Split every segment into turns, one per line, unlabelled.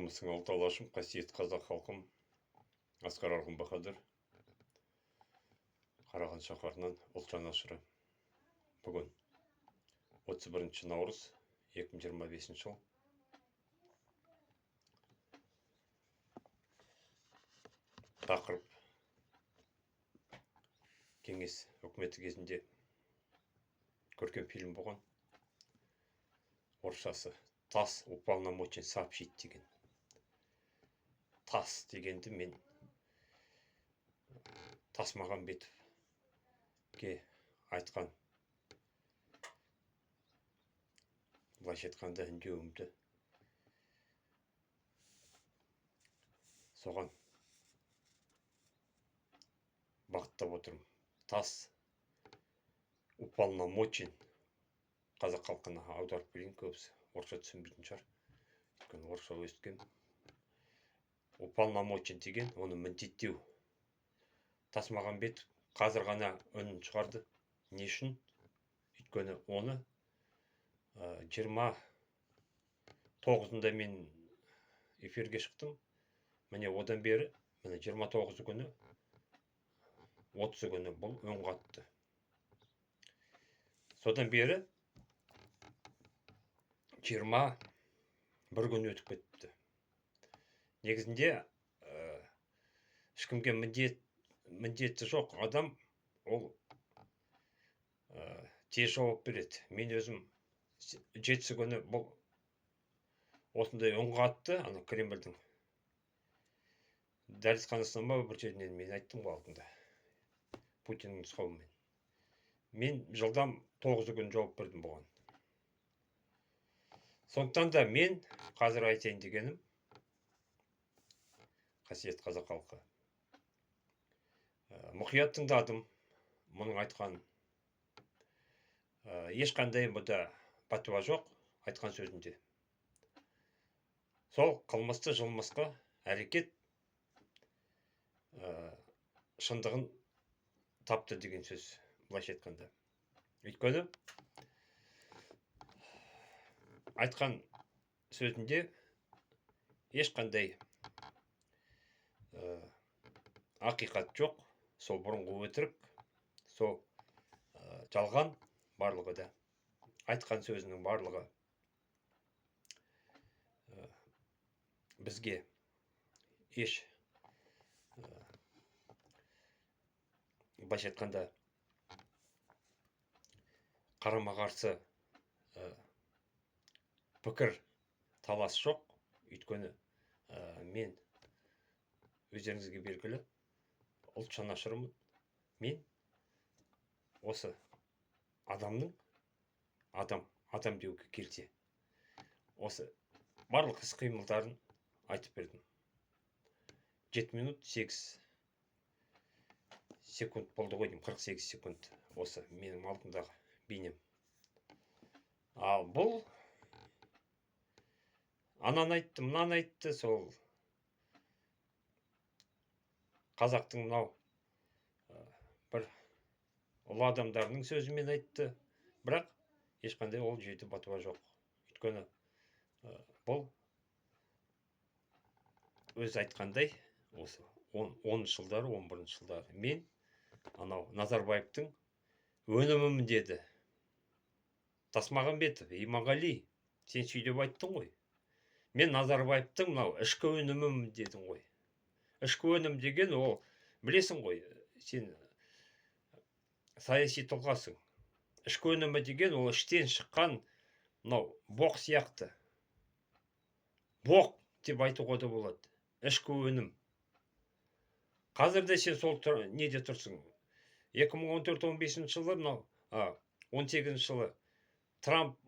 армысың алты алашым, қасиет қазақ халқым. Асқар Арғын Баһадүр, Қараған шаһарынан ұлт жанашыры. Бүгін 31 наурыз 2025 жыл. Тақырып: кеңес үкіметі кезінде көркем фильм болған. Орысшасы «Тасс уполномочен сообщить» деген. Тасс дегенді мен Тасмағамбетовке айтқан, былайша айтқанда үндеуімді соған бағыттап отырмын. Тасс уполномочен, қазақ халқына аударып берейін, көбісі орысша түсінбейтін шығар, өйткені орысша өскен. Уполномочен деген оны міндеттеу. Тасмағамбетов қазір ғана үнін шығарды. Не үшін? Өйткені оны 29-ында мен эфирге шықтым. Міне одан бері, міне 29 күні, 30 күні бұл үн қатты. Содан бері 21 күн өтіп кетті. Негізінде ешкімге міндеті жоқ адам, ол тез жауап береді. Мен өзім 7 күні бұл осындай үн қатты, ана Кремльдің дәрісханасынан ба бір жерінен мен айттым ғой алдында, Путиннің нұсқауымен. Мен жылдам 9 күн жауап бердім бұған. Сондықтан да мен қазір айтайын дегенім, қасиет қазақ халқы, мұқият тыңдадым мұның айтқан. Ешқандай бұда пәтуа жоқ айтқан сөзінде. Сол қылмысты жылмысқа әрекет шындығын тапты деген сөз, былайша айтқанда. Өйткені айтқан сөзінде ешқандай ақиқат жоқ. Сол бұрынғы өтірік, сол жалған барлығы да. Айтқан сөзінің барлығы бізге еш, былайша айтқанда, қарама-қарсы пікір талас жоқ. Өйткені мен өздеріңізге белгілі ұлт жанашырымын. Мен осы адамның адам деуге келсе, осы барлық іс-қимылдарын айтып бердім. 7 минут 8 секунд болды ғой деймін, 48 секунд осы менің алдымдағы бейнем. Ал бұл анан айтты, мынан айтты, сол қазақтың мынау бір ұлы адамдарының сөзімен айтты. Бірақ ешқандай ол жерде пәтуа жоқ. Өйткені бұл өз айтқандай, осы 10 жылдары, 11 жылдары мен анау Назарбаевтың өнімімін деді. Тасмағамбетов, Иманғали, сен сөйтіп айттың ғой. Мен Назарбаевтың мынау ішкі өнімімін дедің ғой. Ішкі өнім деген ол, білесің ғой, сен саяси тұлғасың. Ішкі өнімі деген ол іштен шыққан мынау боқ сияқты. Боқ деп айтуға да болады. Ішкі өнім. Қазірде сен сол неде тұрсың? 2014-15 жылы, мынау 18 жылы Трамп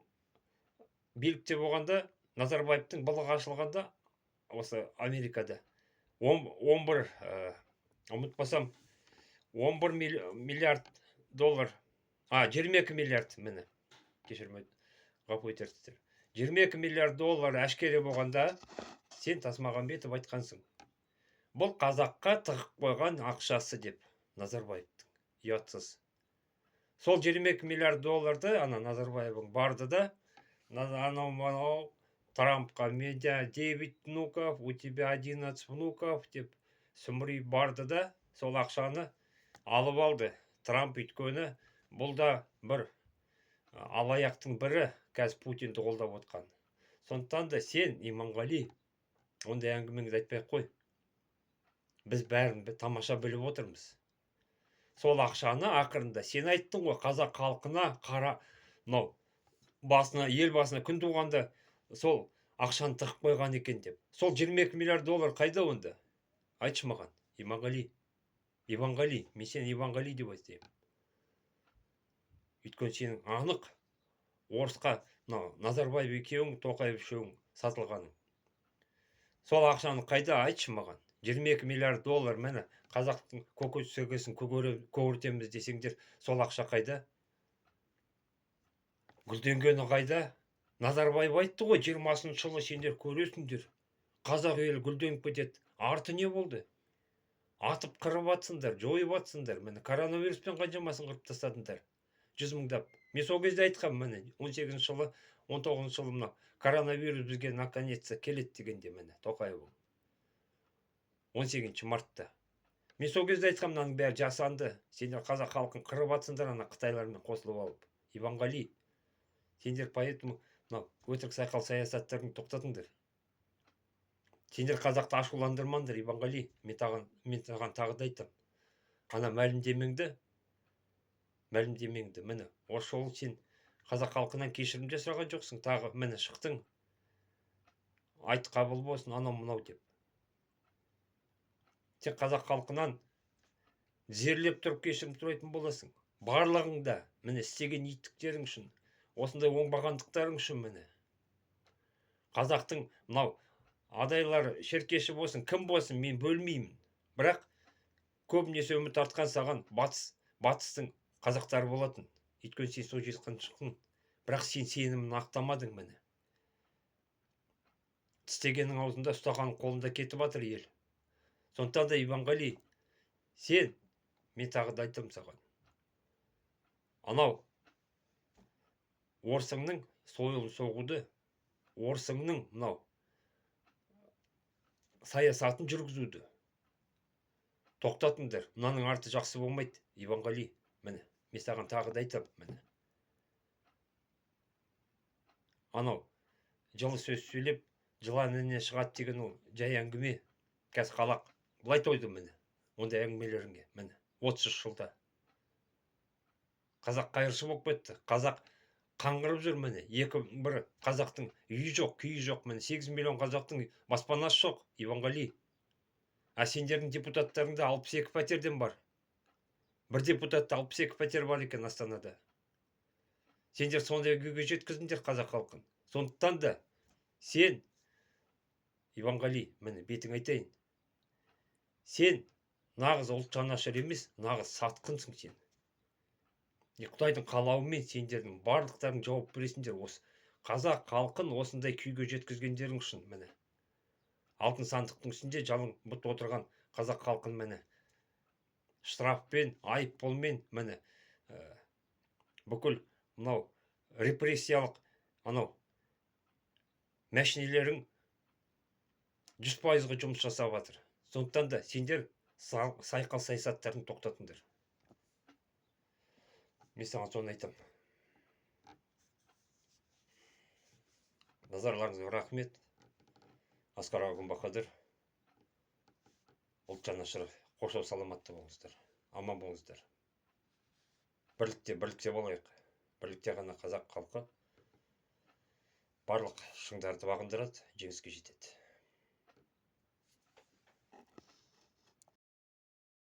билікте болғанда, Назарбаевтың былығы ашылғанда, осы Америкада 11, ұмытпасам, 11 миллиард доллар, 22 миллиард, міне, кешірім ғафу етерсіздер. 22 миллиард доллар әшкере болғанда, сен Тасмағамбетов айтқансың. Бұл қазаққа тығып қойған ақшасы деп, Назарбаевтың, ұятсыз. Сол 22 миллиард долларды ана Назарбаевың барды да, анау Трампқа менде 9 внуков, у тебя 11 внуков деп сүмірей барды да, сол ақшаны алып алды. Трамп өйткені бұл да бір алаяқтың бірі, қазір Путинді қолдап отқан. Сондықтан да сен, Иманғали, ондай әңгімеңді айтпай қой. Біз бәрін тамаша біліп отырмыз. Сол ақшаны ақырында сен айттың ғой, қазақ халқына мынау басына, ел басына күн туғанда сол ақшаны тығып қойған екен деп. Сол 22 миллиард доллар қайда онда? Айтшы маған, Иманғали. Иванғали, мен сені Иванғали деп айтайын. Өйткені сенің анық орысқа Назарбаев екеуің, Тоқаев үшеуің сатылғаның. Сол ақшаны қайда, айтшы маған. 22 миллиард доллар, мені қазақтың көкөз сөкесін көгертеміз десеңдер, сол ақша қайда? Гүлденгені қайда? Назарбаев айтты ғой, 20-шы жылы сендер көресіңдер. Қазақ елі гүлденіп кетеді. Арты не болды? Атып қырып атсыңдар, жойып атсыңдар. Міне коронавируспен қаншамасын қырып тастадыңдар. 100 мыңдап. Мен сол кезде айтқам, міне 18 жылы, 19 жылы мына коронавирус бізге наконец-то келеді дегенде, міне Тоқаев 18 мартта. Мен сол кезде айтқам, мынаның бәрі жасанды. Сендер қазақ халқын қырып атсыңдар, ана қытайлармен қосылып алып. Иванғали, сендер поэтому мынау өтірік сайқал саясаттарын тоқтатыңдар. Сендер қазақты ашуландырмаңдар, Иванғали. Мен саған тағы да айтам. Ана мәлімдемеңді, міне, осы жолы сен қазақ халқынан кешірім де сұраған жоқсың. Тағы міне шықтың. Айт қабыл болсын, анау мынау деп. Сен қазақ халқынан зерлеп тұрып кешірім сұрайтын боласың. Барлығыңда міне істеген иттіктерің үшін, осындай оңбағандықтарың үшін міне. Қазақтың мынау адайлар, шеркеші болсын, кім болсын, мен бөлмеймін. Бірақ көбінесе үміт артқан саған батыстың қазақтары болатын. Өйткені сен сол жақтан шықтың. Бірақ сен сенімін ақтамадың міне. Тістегеннің аузында, ұстағанның қолында кетіп жатыр ел. Сондықтан да, Иванғали, сен, мен тағы да айтам саған. Анау орысыңның сойылын соғуды, орысыңның мынау саясатын жүргізуді тоқтатыңдар. Мынаның арты жақсы болмайды, Иванғали. Міне, мен саған тағы да айтам, міне. Анау жылы сөз сөйлеп, жылан ініне шығады деген ол жай әңгіме. Қазір қалақ былай тойды, міне. Ондай әңгімелеріңе, міне, 30 жылда. Қазақ қайыршы болып кетті. Қазақ қаңғырып жүр, міне. Бірі қазақтың үйі жоқ, күйі жоқ, міне. 8 миллион қазақтың баспанасы жоқ, Иванғали. А сендердің депутаттарыңда 62 пәтерден бар. Бір депутатта 62 пәтер бар екен Астанада. Сендер сондай күйге жеткіздіңдер қазақ халқын. Сондықтан да сен, Иванғали, міне бетің айтайын. Сен нағыз ұлт жанашыр емес, нағыз сатқынсың сен. Құдайдың қалауымен сендердің барлықтарың жауап бересіңдер. Осы қазақ халқын осындай күйге жеткізгендерің үшін, міне. Алтын сандықтың үстінде жалың бұт отырған қазақ халқын, міне, штрафпен, айыппұлмен, міне, бүкіл мынау репрессиялық анау мәшинелерің 100%-ға жұмыс жасап жатыр. Сондықтан да сендер сайқал саясаттарын тоқтатыңдар. Мен саған соны айтам. Назарларыңызға рахмет. Асқар Бақадыр, ұлт жанашыры, қоршау саламатты болыңыздар, аман болыңыздар. Бірлікте болайық. Бірлікте ғана қазақ халқы барлық шыңдарды бағындырады, жеңіске жетеді.